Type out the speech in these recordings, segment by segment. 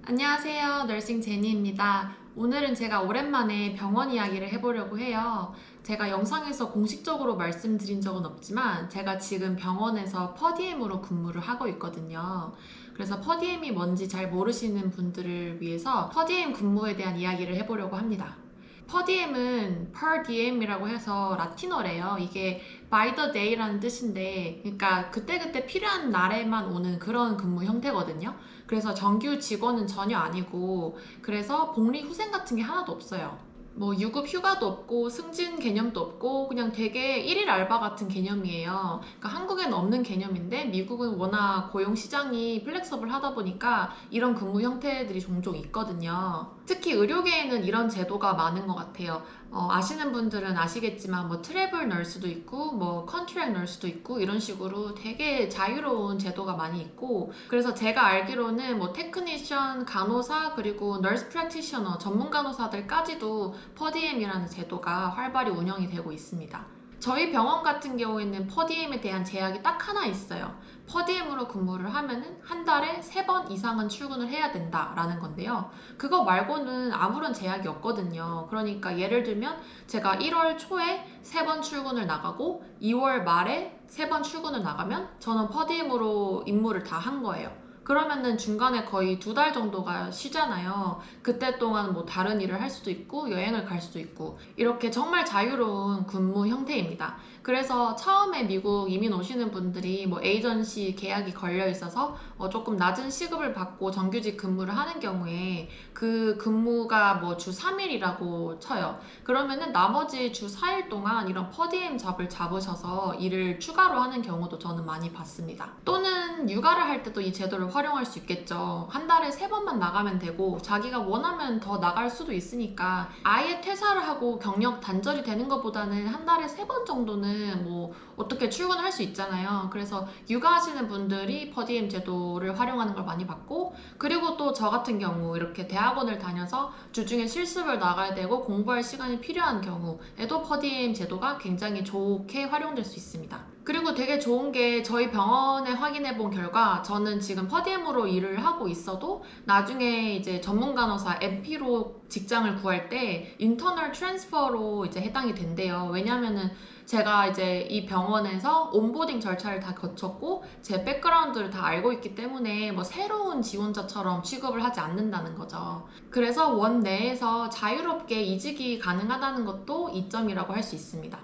안녕하세요. 널싱 제니입니다. 오늘은 제가 오랜만에 병원 이야기를 해보려고 해요. 제가 영상에서 공식적으로 말씀드린 적은 없지만 제가 지금 병원에서 퍼디엠으로 근무를 하고 있거든요. 그래서 퍼디엠이 뭔지 잘 모르시는 분들을 위해서 퍼디엠 근무에 대한 이야기를 해보려고 합니다. 퍼디엠은 per diem이라고 해서 라틴어래요. 이게 by the day라는 뜻인데, 그러니까 그때그때 필요한 날에만 오는 그런 근무 형태거든요. 그래서 정규 직원은 전혀 아니고, 그래서 복리후생 같은 게 하나도 없어요. 뭐 유급 휴가도 없고 승진 개념도 없고 그냥 되게 일일 알바 같은 개념이에요. 그러니까 한국에는 없는 개념인데 미국은 워낙 고용 시장이 플렉서블 하다 보니까 이런 근무 형태들이 종종 있거든요. 특히 의료계에는 이런 제도가 많은 것 같아요. 아시는 분들은 아시겠지만 뭐 트래블 널스도 있고 뭐 컨트랙 널스도 있고 이런 식으로 되게 자유로운 제도가 많이 있고, 그래서 제가 알기로는 뭐 테크니션, 간호사 그리고 널스 프랙티셔너 전문 간호사들까지도 퍼디엠이라는 제도가 활발히 운영이 되고 있습니다. 저희 병원 같은 경우에는 퍼디엠에 대한 제약이 딱 하나 있어요. 퍼디엠으로 근무를 하면은 한 달에 3번 이상은 출근을 해야 된다라는 건데요. 그거 말고는 아무런 제약이 없거든요. 그러니까 예를 들면 제가 1월 초에 3번 출근을 나가고 2월 말에 3번 출근을 나가면 저는 퍼디엠으로 임무를 다 한 거예요. 그러면은 중간에 거의 2달 정도가 쉬잖아요. 그때 동안 뭐 다른 일을 할 수도 있고 여행을 갈 수도 있고 이렇게 정말 자유로운 근무 형태입니다. 그래서 처음에 미국 이민 오시는 분들이 뭐 에이전시 계약이 걸려 있어서 조금 낮은 시급을 받고 정규직 근무를 하는 경우에 그 근무가 뭐 주 3일이라고 쳐요. 그러면은 나머지 주 4일 동안 이런 퍼디엠 잡을 잡으셔서 일을 추가로 하는 경우도 저는 많이 봤습니다. 또는 육아를 할 때도 이 제도를 활용할 수 있겠죠. 한 달에 3번만 나가면 되고 자기가 원하면 더 나갈 수도 있으니까 아예 퇴사를 하고 경력 단절이 되는 것보다는 한 달에 3번 정도는 뭐 어떻게 출근을 할 수 있잖아요. 그래서 육아하시는 분들이 퍼디엠 제도를 활용하는 걸 많이 봤고, 그리고 또 저 같은 경우 이렇게 대학원을 다녀서 주중에 실습을 나가야 되고 공부할 시간이 필요한 경우에도 퍼디엠 제도가 굉장히 좋게 활용될 수 있습니다. 그리고 되게 좋은 게 저희 병원에 확인해 본 결과 저는 지금 퍼디엠으로 일을 하고 있어도 나중에 이제 전문 간호사 MP로 직장을 구할 때 인터널 트랜스퍼로 이제 해당이 된대요. 왜냐면은 제가 이제 이 병원에서 온보딩 절차를 다 거쳤고 제 백그라운드를 다 알고 있기 때문에 뭐 새로운 지원자처럼 취급을 하지 않는다는 거죠. 그래서 원 내에서 자유롭게 이직이 가능하다는 것도 이점이라고 할 수 있습니다.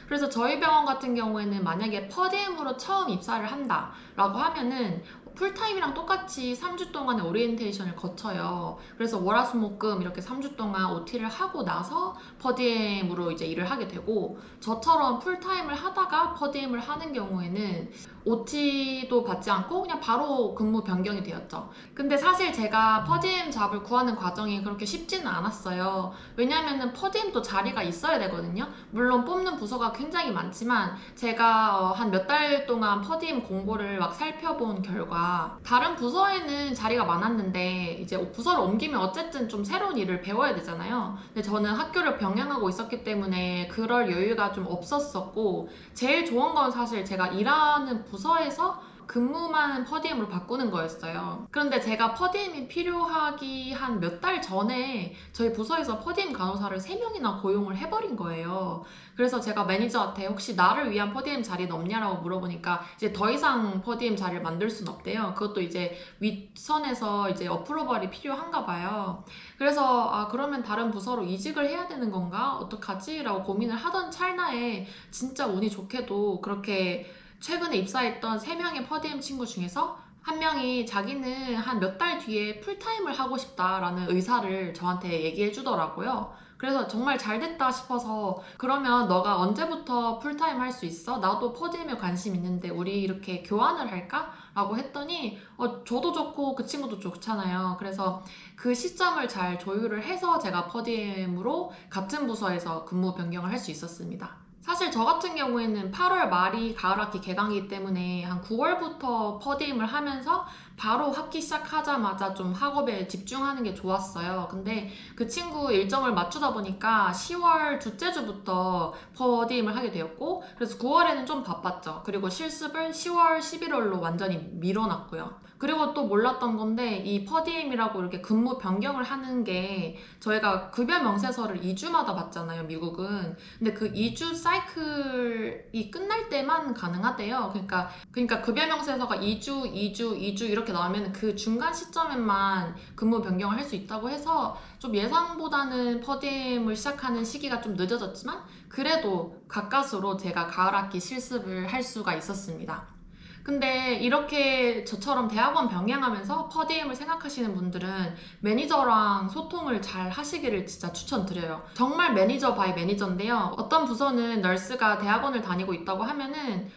그래서 저희 병원 같은 경우에는 만약에 퍼디엠으로 처음 입사를 한다라고 하면은 풀타임이랑 똑같이 3주 동안의 오리엔테이션을 거쳐요. 그래서 월화수목금 이렇게 3주 동안 OT를 하고 나서 퍼디엠으로 이제 일을 하게 되고, 저처럼 풀타임을 하다가 퍼디엠을 하는 경우에는 OT도 받지 않고 그냥 바로 근무 변경이 되었죠. 근데 사실 제가 퍼디엠 잡을 구하는 과정이 그렇게 쉽지는 않았어요. 왜냐면은 퍼디엠도 자리가 있어야 되거든요. 물론 뽑는 부서가 굉장히 많지만 제가 한 몇 달 동안 퍼디엠 공고를 막 살펴본 결과 다른 부서에는 자리가 많았는데 이제 부서를 옮기면 어쨌든 좀 새로운 일을 배워야 되잖아요. 근데 저는 학교를 병행하고 있었기 때문에 그럴 여유가 좀 없었었고, 제일 좋은 건 사실 제가 일하는 부서에서 근무만 퍼디엠으로 바꾸는 거였어요. 그런데 제가 퍼디엠이 필요하기 한 몇 달 전에 저희 부서에서 퍼디엠 간호사를 3명이나 고용을 해버린 거예요. 그래서 제가 매니저한테 혹시 나를 위한 퍼디엠 자리는 없냐라고 물어보니까 이제 더 이상 퍼디엠 자리를 만들 수는 없대요. 그것도 이제 윗선에서 이제 어프로벌이 필요한가 봐요. 그래서 그러면 다른 부서로 이직을 해야 되는 건가? 어떡하지? 라고 고민을 하던 찰나에 진짜 운이 좋게도 그렇게 최근에 입사했던 3명의 퍼디엠 친구 중에서 한 명이 자기는 한 몇 달 뒤에 풀타임을 하고 싶다라는 의사를 저한테 얘기해 주더라고요. 그래서 정말 잘 됐다 싶어서, 그러면 너가 언제부터 풀타임 할 수 있어? 나도 퍼디엠에 관심 있는데 우리 이렇게 교환을 할까? 라고 했더니 저도 좋고 그 친구도 좋잖아요. 그래서 그 시점을 잘 조율을 해서 제가 퍼디엠으로 같은 부서에서 근무 변경을 할 수 있었습니다. 사실 저 같은 경우에는 8월 말이 가을학기 개강이기 때문에 한 9월부터 퍼디임을 하면서 바로 학기 시작하자마자 좀 학업에 집중하는 게 좋았어요. 근데 그 친구 일정을 맞추다 보니까 10월 둘째 주부터 퍼디임을 하게 되었고, 그래서 9월에는 좀 바빴죠. 그리고 실습을 10월, 11월로 완전히 밀어놨고요. 그리고 또 몰랐던 건데 이 퍼디임이라고 이렇게 근무 변경을 하는 게 저희가 급여 명세서를 2주마다 받잖아요, 미국은. 근데 그 2주 사이클이 끝날 때만 가능하대요. 그러니까 급여 명세서가 2주, 2주, 2주 이렇게 나오면 그 중간 시점에만 근무 변경을 할 수 있다고 해서 좀 예상보다는 퍼디임을 시작하는 시기가 좀 늦어졌지만 그래도 가까스로 제가 가을 학기 실습을 할 수가 있었습니다. 근데 이렇게 저처럼 대학원 병행하면서 퍼디엠을 생각하시는 분들은 매니저랑 소통을 잘 하시기를 진짜 추천드려요. 정말 매니저 바이 매니저인데요. 어떤 부서는 널스가 대학원을 다니고 있다고 하면은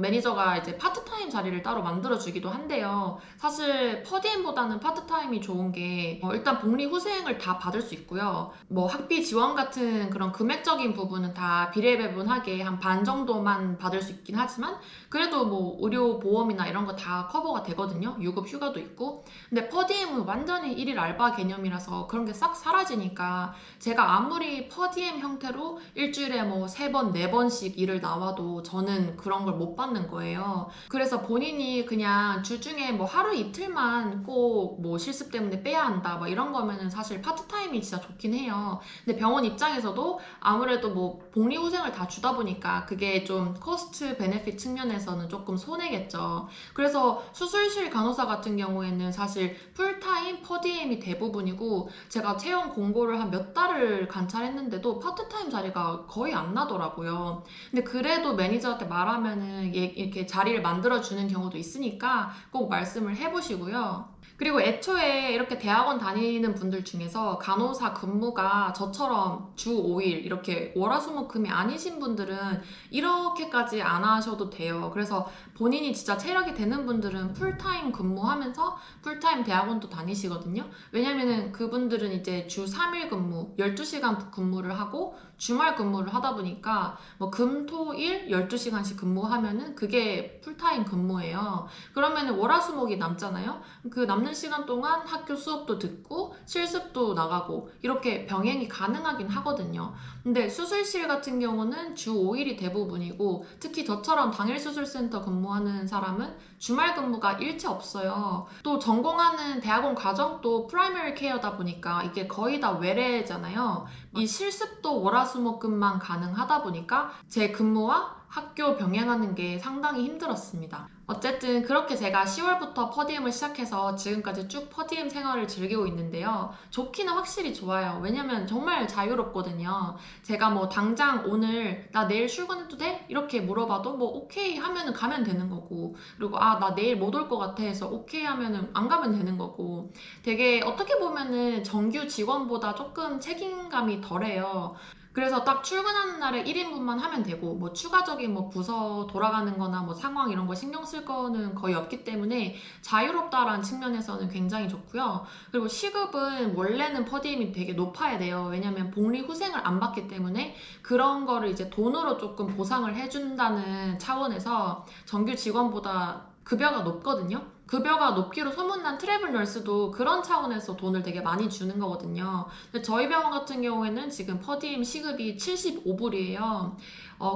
매니저가 이제 파트타임 자리를 따로 만들어주기도 한데요. 사실 퍼디엠보다는 파트타임이 좋은 게 일단 복리 후생을 다 받을 수 있고요. 뭐 학비 지원 같은 그런 금액적인 부분은 다 비례배분하게 한 반 정도만 받을 수 있긴 하지만 그래도 뭐 의료 보험이나 이런 거 다 커버가 되거든요. 유급 휴가도 있고. 근데 퍼디엠은 완전히 일일 알바 개념이라서 그런 게 싹 사라지니까 제가 아무리 퍼디엠 형태로 일주일에 뭐 3번, 4번씩 일을 나와도 저는 그런 걸 못 받는 거예요. 그래서 본인이 그냥 주중에 뭐 하루 이틀만 꼭 뭐 실습 때문에 빼야 한다 뭐 이런 거면은 사실 파트타임이 진짜 좋긴 해요. 근데 병원 입장에서도 아무래도 뭐 복리후생을 다 주다 보니까 그게 좀 코스트 베네핏 측면에서는 조금 손해겠죠. 그래서 수술실 간호사 같은 경우에는 사실 풀타임 퍼디엠이 대부분이고 제가 채용 공고를 한 몇 달을 관찰했는데도 파트타임 자리가 거의 안 나더라고요. 근데 그래도 매니저한테 말하면은 이렇게 자리를 만들어주는 경우도 있으니까 꼭 말씀을 해보시고요. 그리고 애초에 이렇게 대학원 다니는 분들 중에서 간호사 근무가 저처럼 주 5일 이렇게 월화수목금이 아니신 분들은 이렇게까지 안 하셔도 돼요. 그래서 본인이 진짜 체력이 되는 분들은 풀타임 근무하면서 풀타임 대학원도 다니시거든요. 왜냐면은 그분들은 이제 주 3일 근무, 12시간 근무를 하고 주말 근무를 하다 보니까 뭐 금, 토, 일 12시간씩 근무하면은 그게 풀타임 근무예요. 그러면은 월화수목이 남잖아요. 그 남는 시간 동안 학교 수업도 듣고 실습도 나가고 이렇게 병행이 가능하긴 하거든요. 근데 수술실 같은 경우는 주 5일이 대부분이고 특히 저처럼 당일 수술센터 근무하는 사람은 주말 근무가 일체 없어요. 또 전공하는 대학원 과정도 프라이머리 케어다 보니까 이게 거의 다 외래잖아요. 이 실습도 월화수목금만 가능하다 보니까 제 근무와 학교 병행하는 게 상당히 힘들었습니다. 어쨌든 그렇게 제가 10월부터 퍼디엠을 시작해서 지금까지 쭉 퍼디엠 생활을 즐기고 있는데요. 좋기는 확실히 좋아요. 왜냐면 정말 자유롭거든요. 제가 뭐 당장 오늘 나 내일 출근해도 돼? 이렇게 물어봐도 뭐 오케이 하면은 가면 되는 거고 그리고 아 나 내일 못 올 것 같아 해서 오케이 하면은 안 가면 되는 거고 되게 어떻게 보면은 정규 직원보다 조금 책임감이 덜해요. 그래서 딱 출근하는 날에 1인분만 하면 되고 뭐 추가적인 뭐 부서 돌아가는 거나 뭐 상황 이런 거 신경 쓸 거는 거의 없기 때문에 자유롭다라는 측면에서는 굉장히 좋고요. 그리고 시급은 원래는 퍼디엠이 되게 높아야 돼요. 왜냐면 복리 후생을 안 받기 때문에 그런 거를 이제 돈으로 조금 보상을 해준다는 차원에서 정규 직원보다 급여가 높거든요. 급여가 높기로 소문난 트래블 널스도 그런 차원에서 돈을 되게 많이 주는 거거든요. 근데 저희 병원 같은 경우에는 지금 퍼디엠 시급이 75불이에요.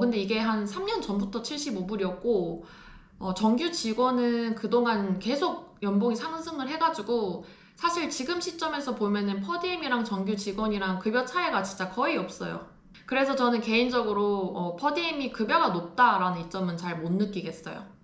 근데 이게 한 3년 전부터 75불이었고, 정규 직원은 그동안 계속 연봉이 상승을 해가지고, 사실 지금 시점에서 보면은 퍼디엠이랑 정규 직원이랑 급여 차이가 진짜 거의 없어요. 그래서 저는 개인적으로 퍼디엠이 급여가 높다라는 이점은 잘 못 느끼겠어요.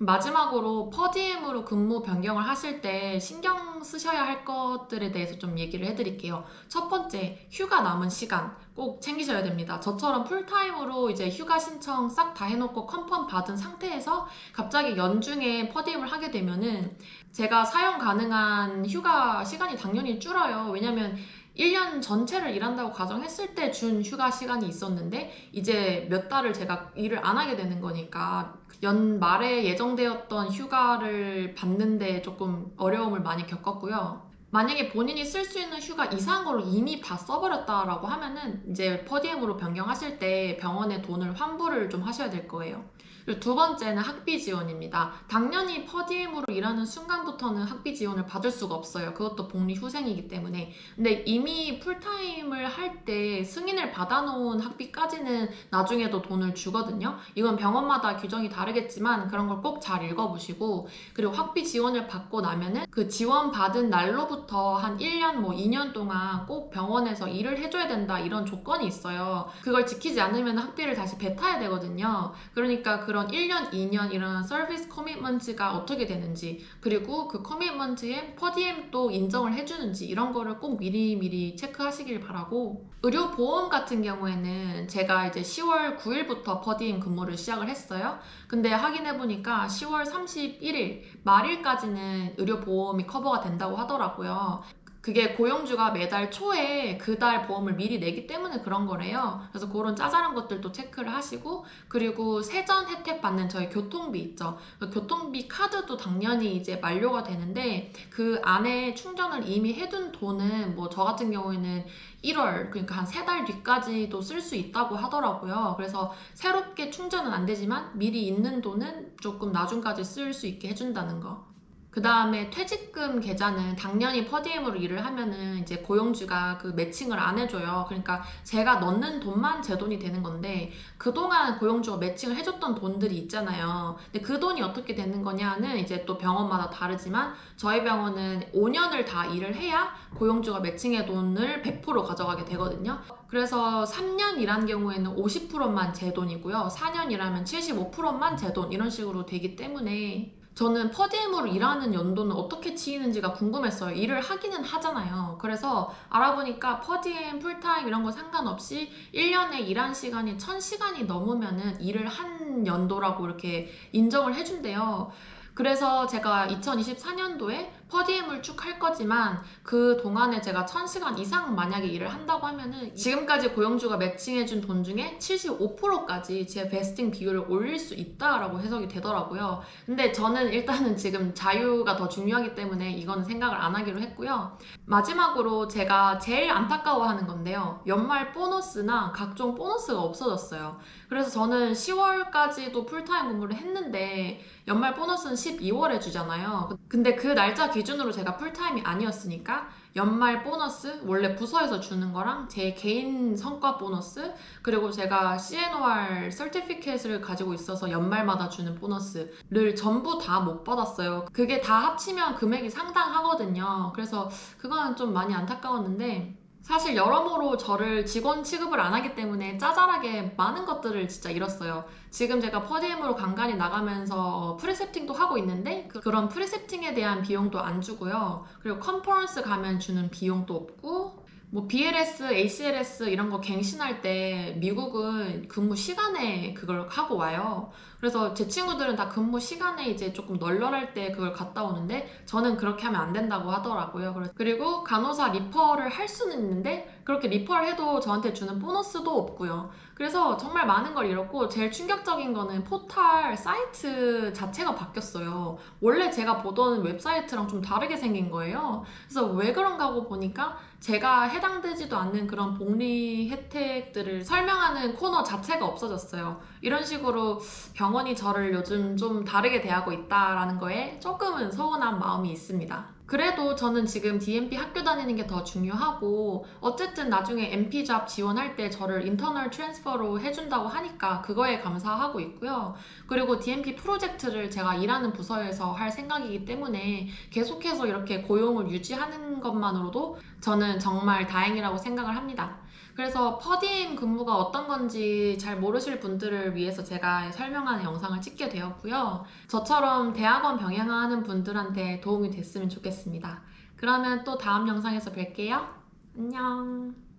마지막으로 퍼디엠으로 근무 변경을 하실 때 신경 쓰셔야 할 것들에 대해서 좀 얘기를 해드릴게요. 첫 번째, 휴가 남은 시간 꼭 챙기셔야 됩니다. 저처럼 풀타임으로 이제 휴가 신청 싹 다 해놓고 컨펌 받은 상태에서 갑자기 연중에 퍼디엠을 하게 되면은 제가 사용 가능한 휴가 시간이 당연히 줄어요. 왜냐면 1년 전체를 일한다고 가정했을 때 준 휴가 시간이 있었는데 이제 몇 달을 제가 일을 안 하게 되는 거니까 연말에 예정되었던 휴가를 받는데 조금 어려움을 많이 겪었고요. 만약에 본인이 쓸 수 있는 휴가 이상한 걸 이미 다 써버렸다라고 하면은 이제 퍼디엠으로 변경하실 때 병원에 돈을 환불을 좀 하셔야 될 거예요. 그리고 두 번째는 학비 지원입니다. 당연히 퍼디엠으로 일하는 순간부터는 학비 지원을 받을 수가 없어요. 그것도 복리후생이기 때문에. 근데 이미 풀타임을 할 때 승인을 받아놓은 학비까지는 나중에도 돈을 주거든요. 이건 병원마다 규정이 다르겠지만 그런 걸 꼭 잘 읽어보시고, 그리고 학비 지원을 받고 나면은 그 지원 받은 날로부터 한 1년, 2년 동안 꼭 병원에서 일을 해줘야 된다 이런 조건이 있어요. 그걸 지키지 않으면 학비를 다시 뱉어야 되거든요. 그러니까 그런 1년, 2년 이런 서비스 커미트먼트가 어떻게 되는지, 그리고 그 커미트먼트에 퍼디엠도 인정을 해주는지 이런 거를 꼭 미리미리 체크하시길 바라고, 의료보험 같은 경우에는 제가 이제 10월 9일부터 퍼디엠 근무를 시작을 했어요. 근데 확인해보니까 10월 31일 말일까지는 의료보험이 커버가 된다고 하더라고요. 그게 고용주가 매달 초에 그달 보험을 미리 내기 때문에 그런 거래요. 그래서 그런 짜잘한 것들도 체크를 하시고, 그리고 세전 혜택 받는 저희 교통비 있죠. 그 교통비 카드도 당연히 이제 만료가 되는데 그 안에 충전을 이미 해둔 돈은 뭐 저 같은 경우에는 1월, 그러니까 한 3달 뒤까지도 쓸 수 있다고 하더라고요. 그래서 새롭게 충전은 안 되지만 미리 있는 돈은 조금 나중까지 쓸 수 있게 해준다는 거. 그 다음에 퇴직금 계좌는 당연히 퍼디엠으로 일을 하면은 이제 고용주가 그 매칭을 안 해줘요. 그러니까 제가 넣는 돈만 제 돈이 되는 건데, 그동안 고용주가 매칭을 해줬던 돈들이 있잖아요. 근데 그 돈이 어떻게 되는 거냐는 이제 또 병원마다 다르지만 저희 병원은 5년을 다 일을 해야 고용주가 매칭의 돈을 100% 가져가게 되거든요. 그래서 3년 일한 경우에는 50%만 제 돈이고요. 4년 일하면 75%만 제 돈, 이런 식으로 되기 때문에 저는 퍼디엠으로 일하는 연도는 어떻게 치이는지가 궁금했어요. 일을 하기는 하잖아요. 그래서 알아보니까 퍼디엠, 풀타임 이런 거 상관없이 1년에 일한 시간이 1000시간이 넘으면은 일을 한 연도라고 이렇게 인정을 해준대요. 그래서 제가 2024년도에 퍼디엠을 쭉 할 거지만 그 동안에 제가 1000시간 이상 만약에 일을 한다고 하면은 지금까지 고용주가 매칭해준 돈 중에 75%까지 제 베스팅 비율을 올릴 수 있다라고 해석이 되더라고요. 근데 저는 일단은 지금 자유가 더 중요하기 때문에 이건 생각을 안 하기로 했고요. 마지막으로 제가 제일 안타까워하는 건데요. 연말 보너스나 각종 보너스가 없어졌어요. 그래서 저는 10월까지도 풀타임 근무를 했는데 연말 보너스는 12월에 주잖아요. 근데 그 날짜 기준으로 제가 풀타임이 아니었으니까 연말 보너스, 원래 부서에서 주는 거랑 제 개인 성과 보너스, 그리고 제가 CNOR 서티피케이트를 가지고 있어서 연말마다 주는 보너스를 전부 다 못 받았어요. 그게 다 합치면 금액이 상당하거든요. 그래서 그거는 좀 많이 안타까웠는데, 사실 여러모로 저를 직원 취급을 안 하기 때문에 짜잘하게 많은 것들을 진짜 잃었어요. 지금 제가 퍼디엠으로 간간히 나가면서 프리세팅도 하고 있는데 그런 프리세팅에 대한 비용도 안 주고요. 그리고 컨퍼런스 가면 주는 비용도 없고, 뭐 BLS, ACLS 이런 거 갱신할 때 미국은 근무 시간에 그걸 하고 와요. 그래서 제 친구들은 다 근무 시간에 이제 조금 널널할 때 그걸 갔다 오는데 저는 그렇게 하면 안 된다고 하더라고요. 그리고 간호사 리퍼를 할 수는 있는데 그렇게 리퍼를 해도 저한테 주는 보너스도 없고요. 그래서 정말 많은 걸 잃었고, 제일 충격적인 거는 포털 사이트 자체가 바뀌었어요. 원래 제가 보던 웹사이트랑 좀 다르게 생긴 거예요. 그래서 왜 그런가 하고 보니까 제가 해당되지도 않는 그런 복리 혜택들을 설명하는 코너 자체가 없어졌어요. 이런 식으로 병원이 저를 요즘 좀 다르게 대하고 있다라는 거에 조금은 서운한 마음이 있습니다. 그래도 저는 지금 DMP 학교 다니는 게 더 중요하고, 어쨌든 나중에 MP 잡 지원할 때 저를 인터널 트랜스퍼로 해준다고 하니까 그거에 감사하고 있고요. 그리고 DMP 프로젝트를 제가 일하는 부서에서 할 생각이기 때문에 계속해서 이렇게 고용을 유지하는 것만으로도 저는 정말 다행이라고 생각을 합니다. 그래서 퍼디엠 근무가 어떤 건지 잘 모르실 분들을 위해서 제가 설명하는 영상을 찍게 되었고요. 저처럼 대학원 병행하는 분들한테 도움이 됐으면 좋겠습니다. 그러면 또 다음 영상에서 뵐게요. 안녕.